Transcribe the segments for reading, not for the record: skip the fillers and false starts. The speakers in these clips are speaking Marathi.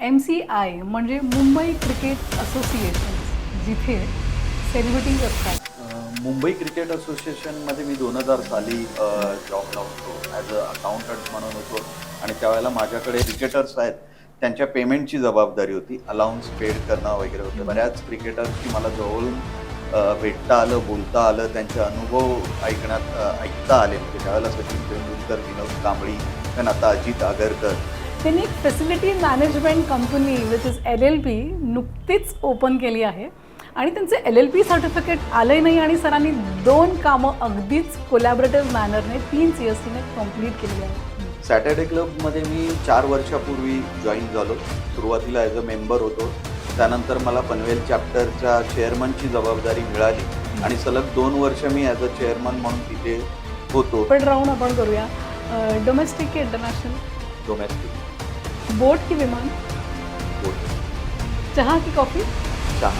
MCI म्हणजे मुंबई क्रिकेट असोसिएशन, जिथे सेलिब्रिटीज असतात. मुंबई क्रिकेट असोसिएशनमध्ये मी 2000 साली जॉबला होतो. ॲज अ अकाउंटंट म्हणून होतो आणि त्यावेळेला माझ्याकडे क्रिकेटर्स आहेत, त्यांच्या पेमेंटची जबाबदारी होती. अलाउन्स पेड करणं वगैरे होतं. बऱ्याच क्रिकेटर्सची मला जवळून भेटता आलं, बोलता आलं, त्यांचे अनुभव ऐकता आले. म्हणजे त्यावेळेला सचिन तेंडुलकर, विनोद कांबळी, पण आता अजित आगरकर. त्यांनी एक facility management company which is LLP नुकतीच ओपन केली आहे आणि त्यांचे LLP सर्टिफिकेट आले नाही आणि सरांनी 2 कामं अगदीच कोलॅबरेटिव्ह मॅनरने 3 CSTने कंप्लीट केली आहे. सॅटर्डे क्लबमध्ये मी 4 वर्षापूर्वी जॉईन झालो. सुरुवातीला ॲज अ मेंबर होतो. त्यानंतर मला पनवेल चॅप्टरच्या चेअरमनची जबाबदारी मिळाली आणि सलग 2 वर्ष मी ॲज अ चेअरमन म्हणून तिथे होतो. पण राहून आपण करूया डोमेस्टिक की इंटरनॅशनल, डोमेस्टिक बोट की विमान, बोट, चहा की कॉफी. चहा.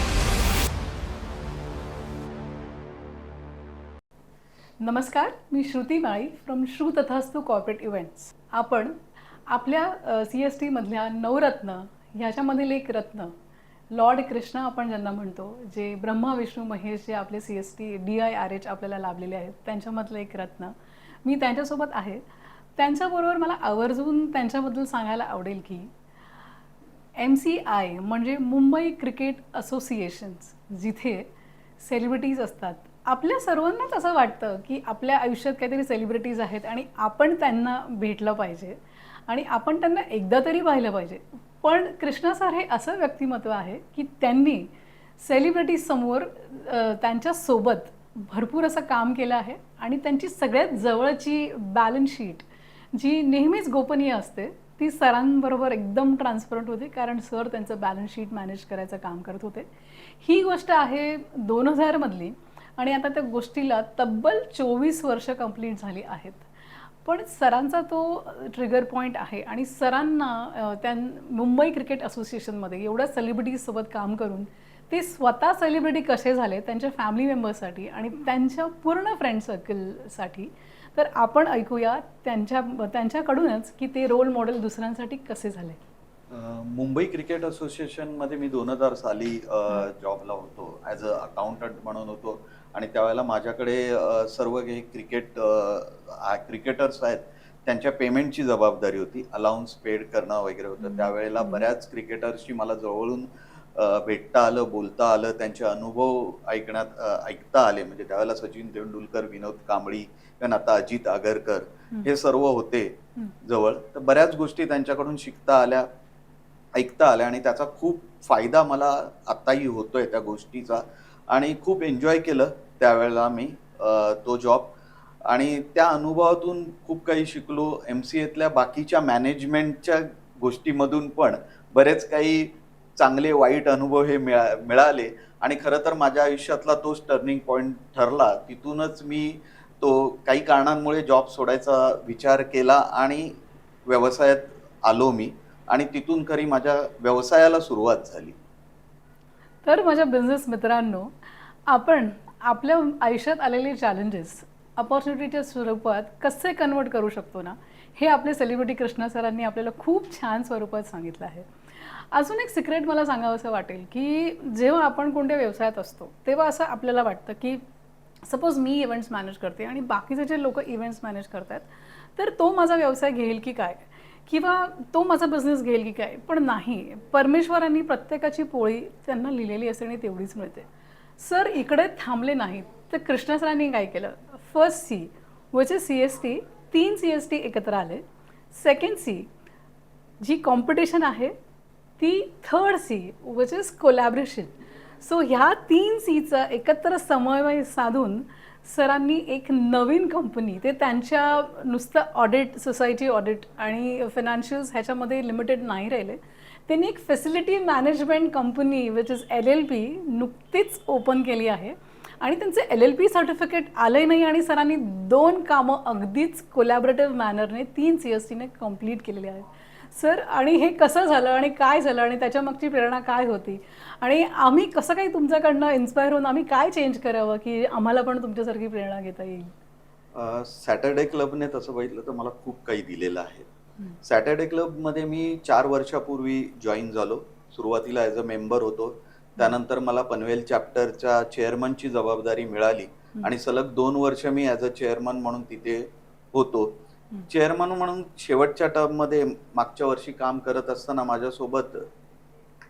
नमस्कार, मी श्रुती माळी फ्रॉम श्रू तथास्तू कॉर्पोरेट इव्हेंट्स. आपण आपल्या CST मधल्या नवरत्न ह्याच्यामधील एक रत्न लॉर्ड कृष्णा आपण ज्यांना म्हणतो, जे ब्रह्मा विष्णू महेश जे आपले CST DIRH आपल्याला लाभलेले आहेत, त्यांच्यामधलं एक रत्न मी त्यांच्यासोबत आहे. त्यांच्याबरोबर मला आवर्जून त्यांच्याबद्दल सांगायला आवडेल की MCI म्हणजे मुंबई क्रिकेट असोसिएशन्स, जिथे सेलिब्रिटीज असतात. आपल्या सर्वांनाच असं वाटतं की आपल्या आयुष्यात काहीतरी सेलिब्रिटीज आहेत आणि आपण त्यांना भेटलं पाहिजे आणि आपण त्यांना एकदा तरी पाहिलं पाहिजे. पण कृष्णा सर हे असं व्यक्तिमत्व आहे की त्यांनी सेलिब्रिटीजसमोर त्यांच्यासोबत भरपूर असं काम केलं आहे आणि त्यांची सगळ्यात जवळची बॅलन्स शीट जी नेहमीच गोपनीय असते ती सरांबरोबर एकदम ट्रान्सपरंट होती, कारण सर त्यांचं बॅलन्स शीट मॅनेज करायचं काम करत होते. ही गोष्ट आहे 2000 मधली आणि आता त्या गोष्टीला तब्बल 24 वर्ष कंप्लीट झाली आहेत. पण सरांचा तो ट्रिगर पॉईंट आहे आणि सरांना मुंबई क्रिकेट असोसिएशनमध्ये एवढ्या सेलिब्रिटीजसोबत काम करून ते स्वतः सेलिब्रिटी कसे झाले त्यांच्या फॅमिली मेंबर्ससाठी आणि त्यांच्या पूर्ण फ्रेंड सर्कलसाठी. तर आपण ऐकूया त्यांच्याकडूनच की ते रोल मॉडेल दुसऱ्यांसाठी कसे झाले. मुंबई क्रिकेट असोसिएशनमध्ये मी 2000 साली जॉबला होतो. ॲज अ अकाउंटंट म्हणून होतो आणि त्यावेळेला माझ्याकडे सर्व काही क्रिकेटर्स आहेत, त्यांच्या पेमेंटची जबाबदारी होती. अलाउन्स पेड करणं वगैरे होतं. त्यावेळेला बऱ्याच क्रिकेटर्सची मला जवळून भेटता आलं, बोलता आलं, त्यांचे अनुभव ऐकता आले. म्हणजे त्यावेळेला सचिन तेंडुलकर, विनोद कांबळी, पण आता अजित आगरकर, हे सर्व होते जवळ. तर बऱ्याच गोष्टी त्यांच्याकडून शिकता आल्या, ऐकता आल्या आणि त्याचा खूप फायदा मला आत्ताही होतोय त्या गोष्टीचा आणि खूप एन्जॉय केलं त्यावेळेला मी तो जॉब आणि त्या अनुभवातून खूप काही शिकलो. MCAतल्या बाकीच्या मॅनेजमेंटच्या गोष्टीमधून पण बरेच काही चांगले वाईट अनुभव हे मिळाले आणि खरं तर माझ्या आयुष्यातला तोच टर्निंग पॉईंट ठरला. तिथूनच मी तो काही कारणांमुळे जॉब सोडायचा विचार केला आणि व्यवसायात आलो मी आणि तिथून खरी माझ्या व्यवसायाला सुरुवात झाली. तर माझ्या बिझनेस मित्रांनो, आपण आपल्या आयुष्यात आलेले चॅलेंजेस अपॉर्च्युनिटीच्या स्वरूपात कसे कन्वर्ट करू शकतो ना, हे आपले सेलिब्रिटी कृष्णा सरांनी आपल्याला खूप छान स्वरूपात सांगितलं आहे. अजून एक सिक्रेट मला सांगावंसं वाटेल की जेव्हा आपण कोणत्या व्यवसायात असतो तेव्हा असं आपल्याला वाटतं की सपोज मी इव्हेंट्स मॅनेज करते आणि बाकीचे जे लोक इव्हेंट्स मॅनेज करतात, तर तो माझा व्यवसाय घेईल की काय, किंवा तो माझा बिझनेस घेईल की काय. पण नाही, परमेश्वरांनी प्रत्येकाची पोळी त्यांना लिहिलेली असते आणि तेवढीच मिळते. सर इकडे थांबले नाहीत, तर कृष्णा सरांनी काय केलं, first C which is CST, 3 CST एकत्र आले. सेकंड C जी कॉम्पिटिशन आहे ती, third C which is collaboration. So ह्या 3 Cचा एकत्र समन्वय साधून सरांनी एक नवीन कंपनी, ते त्यांच्या नुसतं ऑडिट, सोसायटी ऑडिट आणि फायनान्शियल्स ह्याच्यामध्ये लिमिटेड नाही राहिले. त्यांनी एक facility management company which is LLP नुकतीच ओपन केली आहे आणि त्यांचे LLP सर्टिफिकेट आले नाही आणि सरांनी 2 कामं अगदीच कोलॅबरेटिव्ह मॅनरने 3 CSTने कंप्लीट केलेली आहेत. सर, आणि हे कसं झालं आणि काय झालं आणि त्याच्यामागची प्रेरणा काय होती आणि आम्ही कसं काही तुमच्याकडनं इन्स्पायर होऊन आम्ही काय चेंज करावं की आम्हाला पण तुमच्यासारखी प्रेरणा घेता येईल. सॅटर्डे क्लबने तसं बघितलं तर मला खूप काही दिलेलं आहे. सॅटर्डे क्लबमध्ये मी 4 वर्षापूर्वी जॉईन झालो. सुरुवातीला ॲज अ मेंबर होतो. त्यानंतर मला पनवेल चॅप्टरच्या चेअरमनची जबाबदारी मिळाली आणि सलग 2 वर्ष मी ॲज अ चेअरमन म्हणून तिथे होतो. चेअरमन म्हणून शेवटच्या टर्ममध्ये मागच्या वर्षी काम करत असताना माझ्यासोबत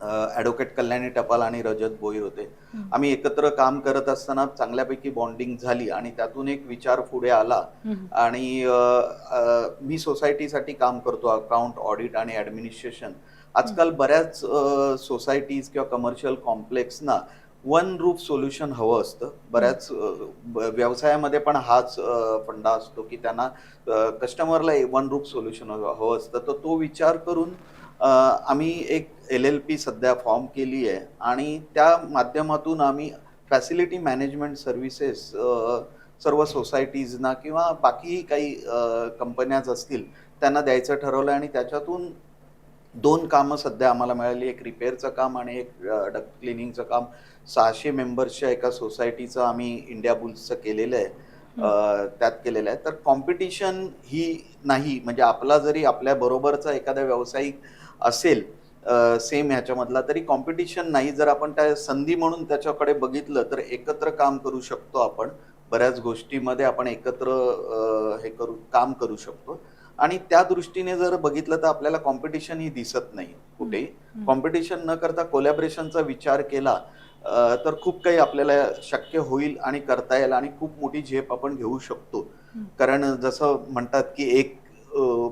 ॲडव्होकेट कल्याणी टपाल आणि रजत भोईर होते. आम्ही एकत्र काम करत असताना चांगल्यापैकी बॉन्डिंग झाली आणि त्यातून एक विचार पुढे आला आणि मी सोसायटीसाठी काम करतो, अकाउंट, ऑडिट आणि ॲडमिनिस्ट्रेशन. आजकाल बऱ्याच सोसायटीज किंवा कमर्शियल कॉम्प्लेक्सना वन रूफ सोल्युशन हवं असतं. बऱ्याच व्यवसायामध्ये पण हाच फंडा असतो की त्यांना कस्टमरला वन रूफ सोल्युशन हवं असतं. तर तो विचार करून आम्ही एक LLP सध्या फॉर्म केली आहे आणि त्या माध्यमातून आम्ही फॅसिलिटी मॅनेजमेंट सर्व्हिसेस सर्व सोसायटीजना किंवा बाकीही काही कंपन्याज असतील त्यांना द्यायचं ठरवलं आणि त्याच्यातून 2 कामं सध्या आम्हाला मिळाली. एक रिपेअरचं काम आणि एक डक्ट क्लिनिंगचं काम. 600 मेंबर्सच्या एका सोसायटीचं आम्ही इंडिया बुल्सचं केलेलं आहे. त्यात केलेलं आहे. तर कॉम्पिटिशन ही नाही, म्हणजे आपला जरी आपल्या बरोबरचा एखादा व्यावसायिक असेल सेम ह्याच्यामधला, तरी कॉम्पिटिशन नाही. जर आपण त्या संधी म्हणून त्याच्याकडे बघितलं तर एकत्र काम करू शकतो आपण. बऱ्याच गोष्टीमध्ये आपण एकत्र काम करू शकतो आणि त्या दृष्टीने जर बघितलं तर आपल्याला कॉम्पिटिशन ही दिसत नाही कुठेही. कॉम्पिटिशन न करता कोलॅबरेशनचा विचार केला तर खूप काही आपल्याला शक्य होईल आणि करता येईल आणि खूप मोठी झेप आपण घेऊ शकतो. कारण जसं म्हणतात की एक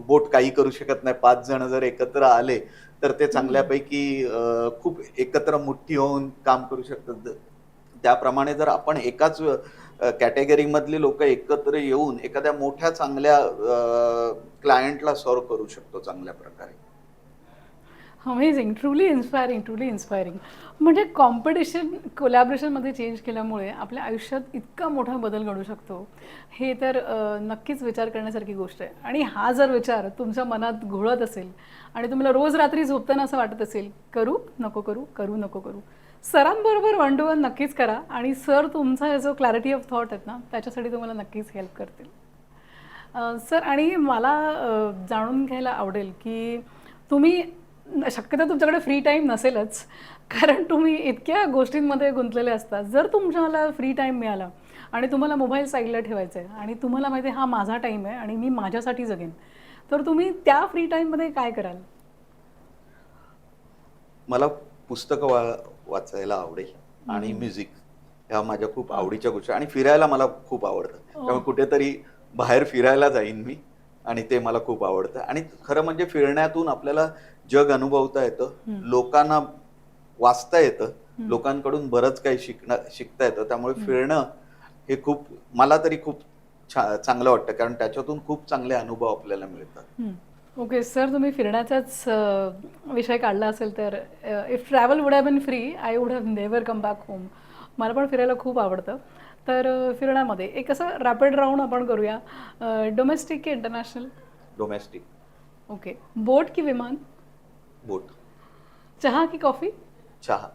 बोट काही करू शकत नाही, 5 जण जर एकत्र आले तर ते चांगल्यापैकी खूप एकत्र मुठ्ठी होऊन काम करू शकतात. त्याप्रमाणे जर आपण एकाच कॅटेगरी मधले लोक एकत्र येऊन एखाद्या मोठ्या चांगल्या क्लायंटला सॉल्व्ह करू शकतो चांगल्या प्रकारे. Amazing, truly inspiring, truly inspiring. म्हणजे कॉम्पिटिशन कोलॅबरेशनमध्ये चेंज केल्यामुळे आपल्या आयुष्यात इतका मोठा बदल घडू शकतो, हे तर नक्कीच विचार करण्यासारखी गोष्ट आहे. आणि हा जर विचार तुमच्या मनात घोळत असेल आणि तुम्हाला रोज रात्री झोपताना असं वाटत असेल, करू नको करू, करू नको करू, सरांबरोबर 1 to 1 नक्कीच करा आणि सर तुमचा जो क्लॅरिटी ऑफ थॉट आहेत ना, त्याच्यासाठी तुम्हाला नक्कीच हेल्प करतील. सर, आणि मला जाणून घ्यायला आवडेल की तुम्ही, शक्यतो तुमच्याकडे फ्री टाईम नसेलच, कारण तुम्ही इतक्या गोष्टींमध्ये गुंतलेले असता. जर तुम्हाला फ्री टाईम मिळाला आणि तुम्हाला मोबाईल साईडला ठेवायचा आहे आणि तुम्हाला माहिती आहे हा माझा टाईम आहे आणि मी माझ्यासाठी जगेन, तर तुम्ही त्या फ्री टाईममध्ये काय कराल? मला पुस्तकं वाचायला आवडेल आणि म्युझिक ह्या माझ्या खूप आवडीच्या गोष्टी आणि फिरायला मला खूप आवडतं. त्यामुळे कुठेतरी बाहेर फिरायला जाईन मी आणि ते मला खूप आवडतं. आणि खरं म्हणजे फिरण्यातून आपल्याला जग अनुभवता येतं, लोकांना वाचता येतं, लोकांकडून बरंच काही शिकता येतं. त्यामुळे फिरणं हे खूप, मला तरी खूप चांगलं वाटतं, कारण त्याच्यातून खूप चांगले अनुभव आपल्याला मिळतात. ओके सर, तुम्ही फिरण्याचाच विषय काढला असेल तर, if travel would have been free I would have never come back home. मला पण फिरायला खूप आवडतं. तर फिरण्यामध्ये एक असं रॅपिड राऊंड आपण करूया. डोमेस्टिक की इंटरनॅशनल? डोमेस्टिक. ओके. बोट की विमान? बोट. चहा की कॉफी? चहा.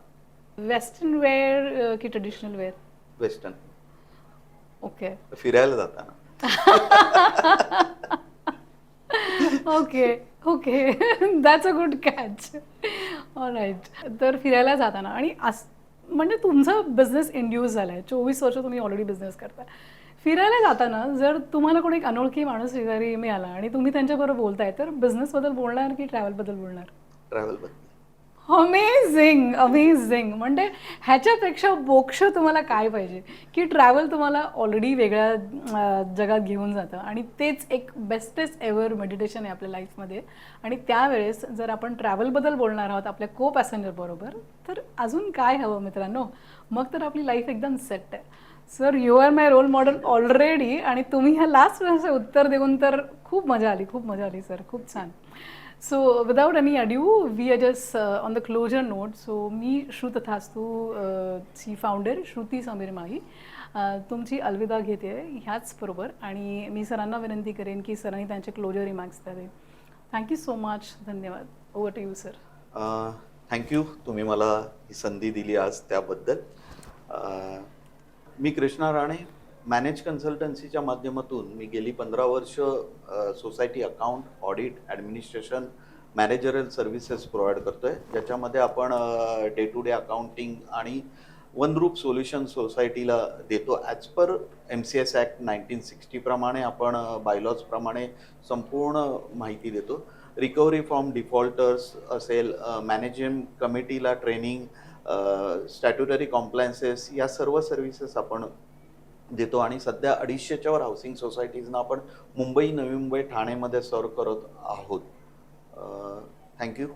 वेस्टर्न वेअर की ट्रेडिशनल वेअर? वेस्टर्न. ओके. फिरायला जाताना. Okay okay, that's a good catch. All right. तर फिरायला जाताना आणि म्हणजे तुमचा बिझनेस इंड्यूस झाला आहे, 24 वर्ष तुम्ही ऑलरेडी बिझनेस करताय. फिरायला जाताना जर तुम्हाला कोणी एक अनोळखी माणूस शेजारी मिळाला आणि तुम्ही त्यांच्याबरोबर बोलताय, तर बिझनेसबद्दल बोलणार की ट्रॅव्हलबद्दल बोलणार? ट्रॅव्हलबद्दल. Amazing amazing. म्हणजे ह्याच्यापेक्षा मोक्ष तुम्हाला काय पाहिजे की ट्रॅव्हल तुम्हाला ऑलरेडी वेगळ्या जगात घेऊन जातं आणि तेच एक बेस्टेस्ट एव्हर मेडिटेशन आहे आपल्या लाईफमध्ये. आणि त्यावेळेस जर आपण ट्रॅव्हलबद्दल बोलणार आहोत आपल्या को पॅसेंजर बरोबर, तर अजून काय हवं मित्रांनो? मग तर आपली लाईफ एकदम सेट आहे. Sir, you are my role model already. आणि तुम्ही ह्या लास्ट प्रश्नाचं उत्तर देऊन तर खूप मजा आली, खूप मजा आली सर, खूप छान. So without any adieu we are just on the closure note. So मी श्रुतथास्तू ची फाउंडर श्रुती समीर माळी तुमची अलविदा घेते ह्याच बरोबर. आणि मी सरांना विनंती करेन की सरांनी त्यांचे क्लोजर रिमार्क्स द्यावे. Thank you so much. धन्यवाद. Over to you sir. Thank you, तुम्ही मला ही संधी दिली आज त्याबद्दल. मी कृष्णा राणे, मॅनेज कन्सल्टन्सीच्या माध्यमातून मी गेली 15 वर्ष society account, audit, administration, managerial services provide करतोय, ज्याच्यामध्ये आपण डे टू डे अकाउंटिंग आणि वनरूप सोल्युशन सोसायटीला देतो. ॲज पर MCS ॲक्ट 1960 प्रमाणे आपण बायलॉज प्रमाणे संपूर्ण माहिती देतो. रिकव्हरी फ्रॉम डिफॉल्टर्स असेल, मॅनेजमेंट कमिटीला ट्रेनिंग, स्टॅट्युटरी कॉम्प्लायन्सेस, या सर्व सर्व्हिसेस आपण देतो. आणि सध्या 250च्या वर हाऊसिंग सोसायटीजना आपण मुंबई, नवी मुंबई, ठाणेमध्ये सर्व करत आहोत. थँक्यू.